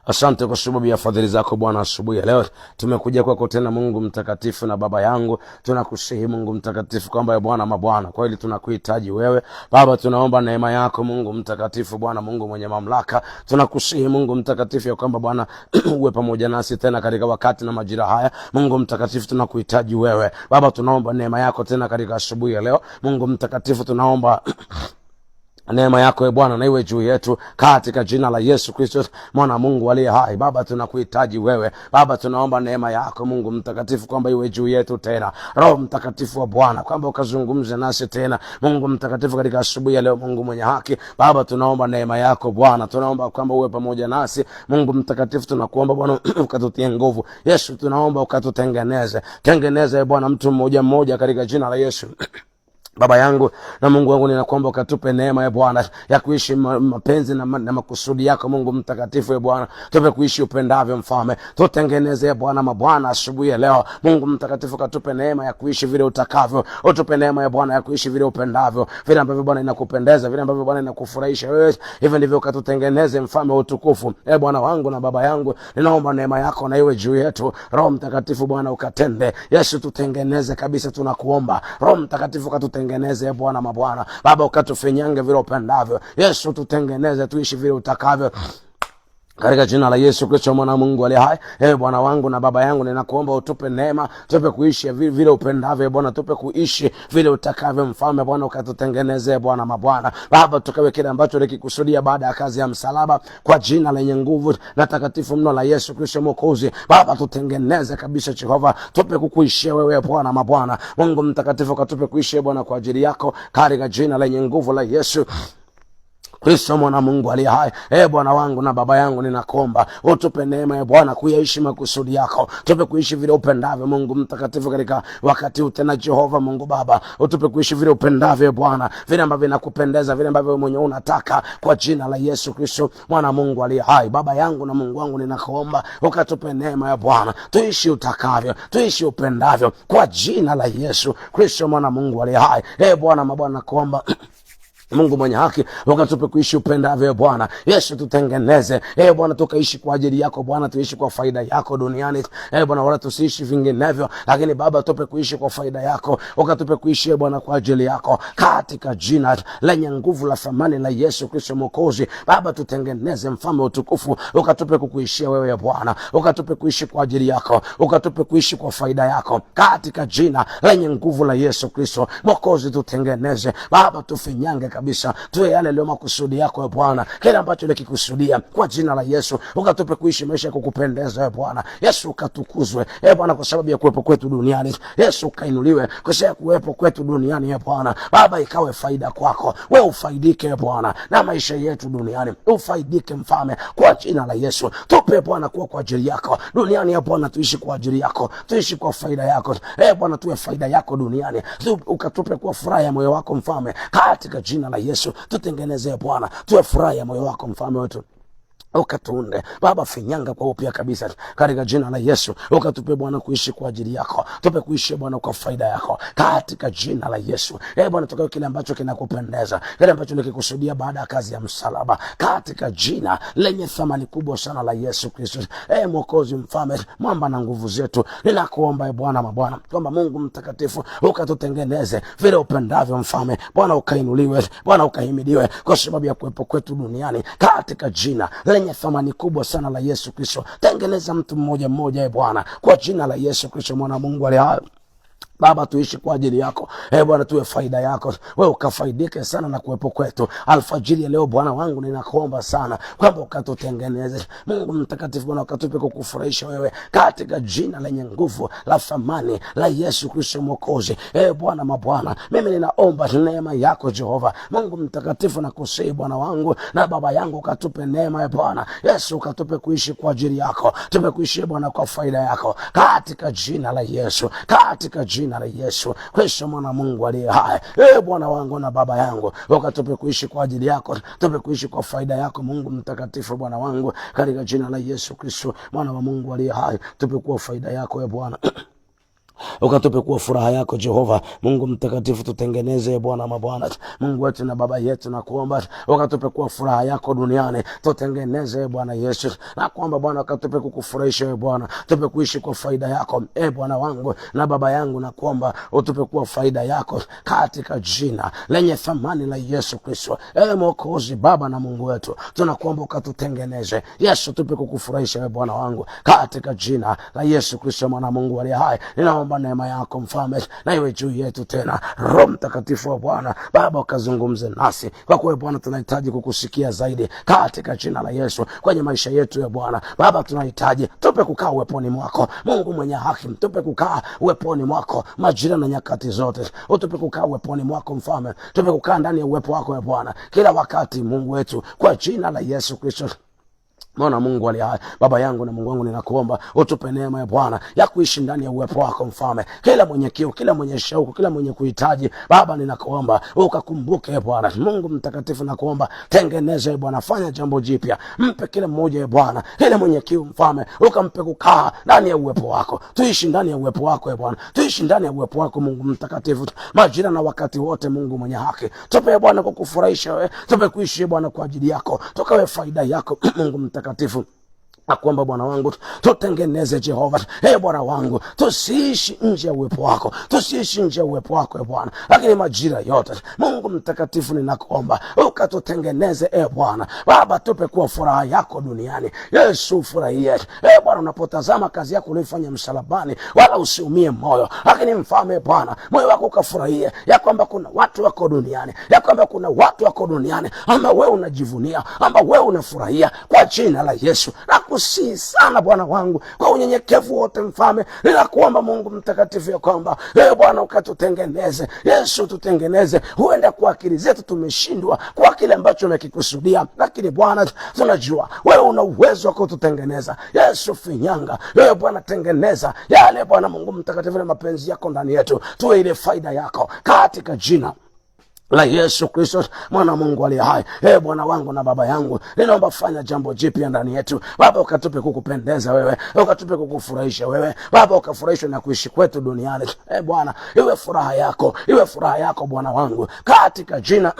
Asante kwa sababu ya fadhili zako Bwana. Asubuhi ya leo tumekuja kwako tena, Mungu mtakatifu na baba yangu. Tunakusihi Mungu mtakatifu kwamba Bwana mabwana, kweli tunakuhitaji wewe Baba. Tunaomba neema yako Mungu mtakatifu, Bwana Mungu mwenye mamlaka. Tunakusihi Mungu mtakatifu ya kwamba Bwana uwe pamoja nasi tena katika wakati na majira haya. Mungu mtakatifu, tunakuhitaji wewe Baba. Tunaomba neema yako tena katika asubuhi ya leo. Mungu mtakatifu, tunaomba neema yako Bwana na iwe juu yetu katika jina la Yesu Kristo mwana Mungu aliye hai. Baba, tunakuhitaji wewe Baba. Tunaomba neema yako Mungu mtakatifu kwamba iwe juu yetu tena. Roho Mtakatifu wa Bwana kwamba ukazungumze nasi tena Mungu mtakatifu katika asubuhi ya leo. Mungu mwenye haki Baba, tunaomba neema yako Bwana. Tunaomba kwamba uwe pamoja nasi Mungu mtakatifu. Tunakuomba Bwana ukatutie nguvu. Yesu, tunaomba ukatutengeneze Bwana mtu mmoja mmoja katika jina la Yesu. Baba yangu na Mungu wangu, ninakuomba ukatupe neema ya Bwana ya kuishi mapenzi na makusudi yako Mungu mtakatifu ya Bwana. Tupe kuishi upendavyo Mfalme. Tutengeneze Bwana mabwana asubuhi ya leo. Mungu mtakatifu, katupe neema ya kuishi vile utakavyo. Utupe neema ya Bwana ya kuishi vile upendavyo, vile ambavyo Bwana inakupendeza, vile ambavyo Bwana inakufurahisha wewe. Hivyo ndivyo ukatutengeneze Mfalme wa utukufu. Bwana wangu na baba yangu, ninaomba neema yako na iwe juu yetu. Roho Mtakatifu Bwana ukatende. Yesu, tutengeneze kabisa, tunakuomba. Roho Mtakatifu katutengeneze Bwana mabwana. Baba, ukatufinyange vile upendavyo. Yesu, tutengeneze tuishi vile utakavyo katika jina la Yesu Kristo mwana Mungu aliye hai. Bwana wangu na baba yangu, ninakuomba utupe neema, tupe kuishi vile upendavyo Bwana, tupe kuishi vile utakavyo Mfalme. Bwana, ukatutengeneze Bwana mabwana. Baba, tukawe kile ambacho ulikikusudia baada ya kazi ya msalaba, kwa jina lenye nguvu na takatifu mno la Yesu Kristo Mwokozi. Baba, tutengeneze kabisa Jehova, tupe kukuishia wewe Bwana mabwana. Mungu mtakatifu, katupe kuishi Bwana kwa ajili yako katika jina lenye nguvu la Yesu Kristo mwana Mungu aliye hai. Bwana wangu na baba yangu, ninakuomba utupe neema Bwana kuyaishi makusudi yako. Tupe kuishi vile upendavyo Mungu mtakatifu katika wakati utena Jehova Mungu Baba. Utupe kuishi vile upendavyo Bwana, vile ambavyo vinakupendeza, vile ambavyo mwenyewe unataka, kwa jina la Yesu Kristo mwana Mungu aliye hai. Baba yangu na Mungu wangu, ninakuomba ukatupe neema ya Bwana, tuishi utakavyo, tuishi upendavyo, kwa jina la Yesu Kristo mwana Mungu aliye hai. Bwana mabwana, nakuomba Mungu mwenye haki ukatupe kuishi upendavyo Bwana. Yesu, tutengeneze Bwana, tukaishi kwa ajili yako Bwana, tuishi kwa faida yako duniani Bwana, wala tusiishi vinginevyo, lakini Baba tupe kuishi kwa faida yako. Ukatupe kuishi Bwana kwa ajili yako katika jina lenye nguvu la thamani la Yesu Kristo Mwokozi. Baba, tutengeneze Mfalme wa utukufu, ukatupe kukuishia wewe Bwana, ukatupe kuishi kwa ajili yako, ukatupe kuishi kwa faida yako katika jina lenye nguvu la Yesu Kristo Mwokozi. Tutengeneze Baba, tufinyange kabisa, tuwe yale leo makusudi yako ya Bwana, kile ambacho ulikikusudia, kwa jina la Yesu. Ukatupe kuishi maisha kukupendeza ya Bwana. Yesu, ukatukuzwe Bwana kwa sababu ya kuwepo kwetu duniani. Yesu, ukainuliwe kwa sababu ya kuwepo kwetu duniani ya Bwana. Baba, ikawe faida kwako, wewe ufaidike ya Bwana na maisha yetu duniani, ufaidike Mfalme, kwa jina la Yesu. Tupe Bwana kuwa kwa ajili yako duniani ya Bwana, tuishi kwa ajili yako, tuishi kwa faida yako Bwana, tuwe faida yako duniani. Ukatupe kuwa furaha ya moyo wako Mfalme, katika jina la Yesu. Tutengeneze Bwana, tuwe furaha ya moyo wako Mfalme wetu. Ukatuunde Baba, finyanga kwa upya kabisa katika jina la Yesu. Ukatupe Bwana kuishi kwa ajili yako, tupe kuishi Bwana kwa faida yako katika jina la Yesu. Bwana, tukawe kile ambacho kinakupendeza, kile ambacho nikikusudia baada ya kazi ya msalaba, katika jina lenye thamani kubwa sana la Yesu Kristo. Mwokozi, Mfalme, mwamba na nguvu zetu, ninakuomba Bwana mabwana kwamba Mungu mtakatifu ukatutengeneze vile upendavyo Mfalme. Bwana, ukainuliwe Bwana, ukahimidiwe kwa sababu ya kuwepo kwetu duniani, katika jina lenye thamani kubwa sana la Yesu Kristo. Tengeneza mtu mmoja mmoja Bwana, kwa jina la Yesu Kristo mwana Mungu aliye hai. Baba, tuishi kwa ajili yako Bwana, tuwe faida yako, wewe ukafaidike sana na kuwepo kwetu alfajiri ya leo. Bwana wangu, ninakuomba sana kwamba ukatutengeneze Mungu mtakatifu Bwana, ukatupe kukufurahisha wewe katika jina lenye nguvu la thamani la Yesu Kristo Mwokozi. Bwana mabwana, mimi ninaomba neema yako Jehova Mungu mtakatifu, na kusihi Bwana wangu na baba yangu, ukatupe neema ya Bwana Yesu, ukatupe kuishi kwa ajili yako, tupe kuishi Bwana kwa faida yako katika jina la Yesu, katika jina la Yesu Kristo mwana Mungu aliye hai. Bwana wangu na baba yangu, ukatupe kuishi kwa ajili yako, tupe kuishi kwa faida yako Mungu mtakatifu Bwana wangu, katika jina la Yesu Kristo mwana wa Mungu aliye hai. Tupe kwa faida yako Bwana ukatupe kuwa furaha yako Jehova. Mungu mtakatifu, tutengeneze Bwana mabwana, Mungu wetu na baba yetu, na kuomba ukatupe kuwa furaha yako duniani, tutengeneze Bwana Yesu, na kuomba Bwana ukatupe kukufurahisha wewe Bwana, tupe kuishi kwa faida yako Bwana wangu na baba yangu, na kuomba utupe kuwa faida yako katika jina lenye thamani la Yesu Kristo. Mwokozi, Baba na Mungu wetu, tunakuomba ukatutengeneze Yesu, tupe kukufurahisha wewe Bwana wangu katika jina la Yesu Kristo mwana Mungu aliye hai. Ninaomba neema yako Mfalme na iwe juu yetu tena. Roho Mtakatifu wa Bwana Baba ukazungumze nasi, kwa kuwa Bwana tunahitaji kukusikia zaidi katika jina la Yesu kwenye maisha yetu ya Bwana. Baba tunahitaji, tupe kukaa uweponi mwako Mungu mwenye haki, tupe kukaa uweponi mwako majira na nyakati zote, utupe kukaa uweponi mwako Mfalme, tupe kukaa ndani ya uwepo wako ya Bwana kila wakati Mungu wetu, kwa jina la Yesu Kristo mwana Mungu aliye hai. Baba yangu na Mungu wangu, ninakuomba utupe neema ya Bwana ya kuishi ndani ya uwepo wako Mfalme. Kila mwenye kiu, kila mwenye shauku, kila mwenye kuhitaji, Baba ninakuomba ukakumbuke Bwana. Mungu mtakatifu, nakuomba tengeneze Bwana, fanya jambo jipya, mpe kila mmoja Bwana, kila mwenye kiu Mfalme, ukampe kukaa ndani ya uwepo wako. Tuishi ndani ya uwepo wako Bwana, tuishi ndani ya uwepo wako Mungu mtakatifu majira na wakati wote. Mungu mwenye haki, tupe Bwana kukufurahisha wewe, tupe kuishi Bwana kwa ajili yako, tukawe faida yako Mungu mtakatifu. Nakuomba Bwana wangu, tutengeneze Jehova. Bwana wangu, tusiishi nje ya uwepo wako, tusiishi nje ya uwepo wako Bwana, lakini majira yote Mungu mtakatifu ninakuomba ukatutengeneze Bwana. Baba, tupe kuwa furaha yako duniani. Yesu, furahie Bwana unapotazama kazi yako uliyofanya msalabani, wala usiumie moyo, lakini Mfalme Bwana, moyo wako ukafurahie ya kwamba kuna watu wako duniani, ya kwamba kuna watu wako duniani ambao wewe unajivunia, ambao wewe unafurahia, kwa jina la Yesu. Nakusihi sana Bwana wangu, kwa unyenyekevu wote Mfalme, ninakuomba Mungu mtakatifu ya kwamba Bwana ukatutengeneze. Yesu, tutengeneze. Huenda kwa akili zetu tumeshindwa kwa kile ambacho umekikusudia, lakini Bwana tunajua wewe una uwezo wa kututengeneza. Yesu, finyanga wewe Bwana, tengeneza yale Bwana Mungu mtakatifu na mapenzi yako ndani yetu, tuwe ile faida yako katika jina la Yesu Kristo mwana Mungu aliye hai. Bwana wangu na baba yangu, ninaomba fanya jambo jipya ndani yetu Baba, ukatupe kukupendeza wewe, ukatupe kukufurahisha wewe Baba, ukafurahishwe na kuishi kwetu duniani Bwana, iwe furaha yako Bwana wangu katika jina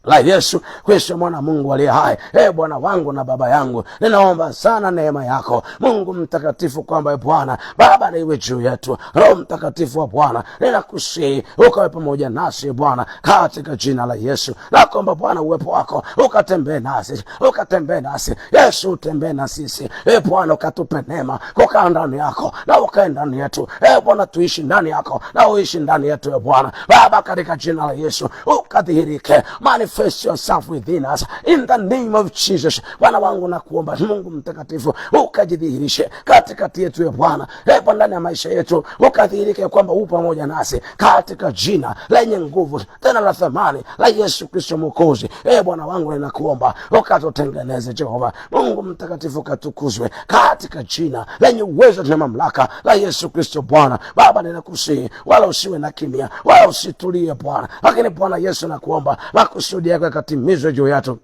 la Yesu Kristo mwana Mungu aliye hai. Bwana wangu na baba yangu, ninaomba sana neema yako Mungu mtakatifu, kwamba Bwana Baba na iwe juu yetu. Roho Mtakatifu wa Bwana, ninakusihi ukawe pamoja nasi Bwana katika jina la Yesu. Naomba Bwana uwepo wako ukatembee nasi Yesu, utembee na sisi Bwana, ukatupe neema kukaa ndani yako na ukae ndani yetu Bwana, tuishi ndani yako na uishi ndani yetu Bwana Baba, katika jina la Yesu ukadhihirike, manifest yourself within us in the name of Jesus. Bwana wangu nakuomba Mungu mtakatifu ukajidhihirishe katikati yetu Bwana, ndani ya maisha yetu ukadhihirike kwamba upo pamoja nasi katika jina lenye nguvu tena la thamani la Yesu Kristo Mwokozi. Bwana wangu ninakuomba ukatutengeneze Jehova Mungu mtakatifu, katukuzwe katika jina lenye uwezo na mamlaka la Yesu Kristo. Bwana Baba, ninakusihi wala usiwe na kimya, wala usitulie Bwana, lakini Bwana Yesu nakuomba makusudi yako yakatimizwe juu yetu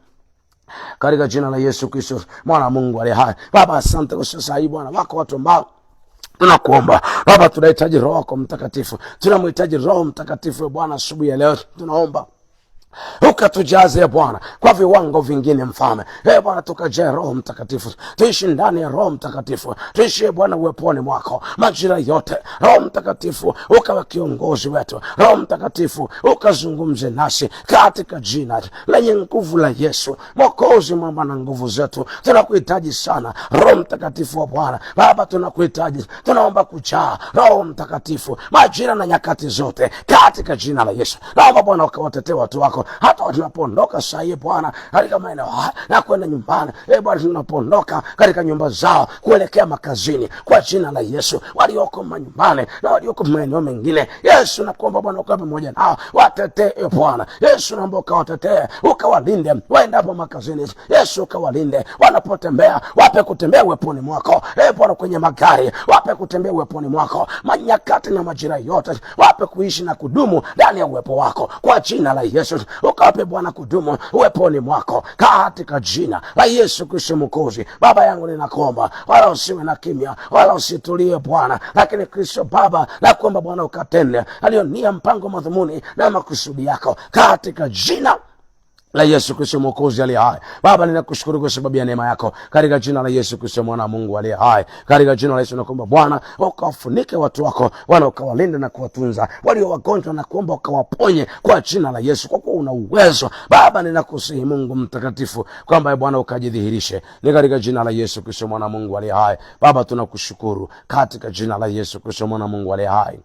katika jina la Yesu Kristo mwana Mungu aliye hai. Baba, asante kwa sasa hivi Bwana, wako watu ambao tunakuomba Baba, tunahitaji Roho yako Mtakatifu, tunamhitaji Roho Mtakatifu Bwana asubuhi ya leo. Tunaomba ukatujaze Bwana kwa viwango vingine Mfalme. Bwana, tukajae Roho Mtakatifu, tuishi ndani ya Roho Mtakatifu, tuishi Bwana uweponi mwako majira yote. Roho Mtakatifu ukawa kiongozi wetu, Roho Mtakatifu ukazungumze nasi katika jina lenye nguvu la Yesu Mwokozi, mwamba na nguvu zetu. Tunakuhitaji sana Roho Mtakatifu wa Bwana Baba, tunakuhitaji, tunaomba kujaa Roho Mtakatifu majira na nyakati zote katika jina la Yesu. Naomba Bwana ukawatetee watu wako hata tunapoondoka sasa Bwana katika maeneo na kwenda nyumbani Bwana, tunapoondoka katika nyumba zao kuelekea makazini, kwa jina la Yesu, walioko manyumbani na walioko maeneo mengine, Yesu nakuomba Bwana ukawe pamoja nao, watetee Bwana Yesu, naomba ukawatetee, ukawalinde waendapo makazini Yesu, ukawalinde wanapotembea, wape kutembea uweponi mwako Bwana, kwenye magari wape kutembea uweponi mwako, manyakati na majira yote wape kuishi na kudumu ndani ya uwepo wako, kwa jina la Yesu. ukawape Bwana kudumu uweponi mwako katika jina la Yesu Kristo Mwokozi. Baba yangu ninakuomba, wala usiwe na kimya, wala usitulie Bwana, lakini Kristo Baba nakuomba Bwana ukatende aliyonia, mpango, madhumuni na makusudi yako katika jina la Yesu Kristo Mwokozi aliye hai. Baba ninakushukuru kwa sababu ya neema yako katika jina la Yesu Kristo mwana wa Mungu aliye hai. Katika jina la Yesu nakuomba Bwana ukawafunike watu wako, Bwana ukawalinde na kuwatunza walio wagonjwa, na kuomba ukawaponye kwa jina la Yesu, kwa kuwa una uwezo. Baba ninakusihi Mungu mtakatifu kwamba Bwana ukajidhihirishe, ni katika jina la Yesu Kristo mwana wa Mungu aliye hai. Baba tunakushukuru katika jina la Yesu Kristo mwana wa Mungu aliye hai.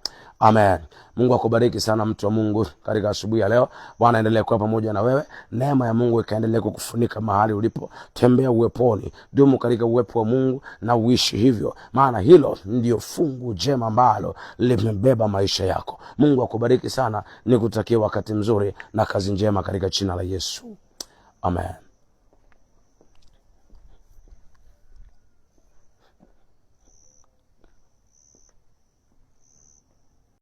Amen. Mungu akubariki sana mtu wa Mungu katika asubuhi ya leo. Bwana endelee kuwa pamoja na wewe. Neema ya Mungu ikaendelee kukufunika mahali ulipo. Tembea uweponi, dumu katika uwepo wa Mungu na uishi hivyo, maana hilo ndio fungu jema ambalo limebeba maisha yako. Mungu akubariki sana, nikutakie wakati mzuri na kazi njema katika jina la Yesu. Amen.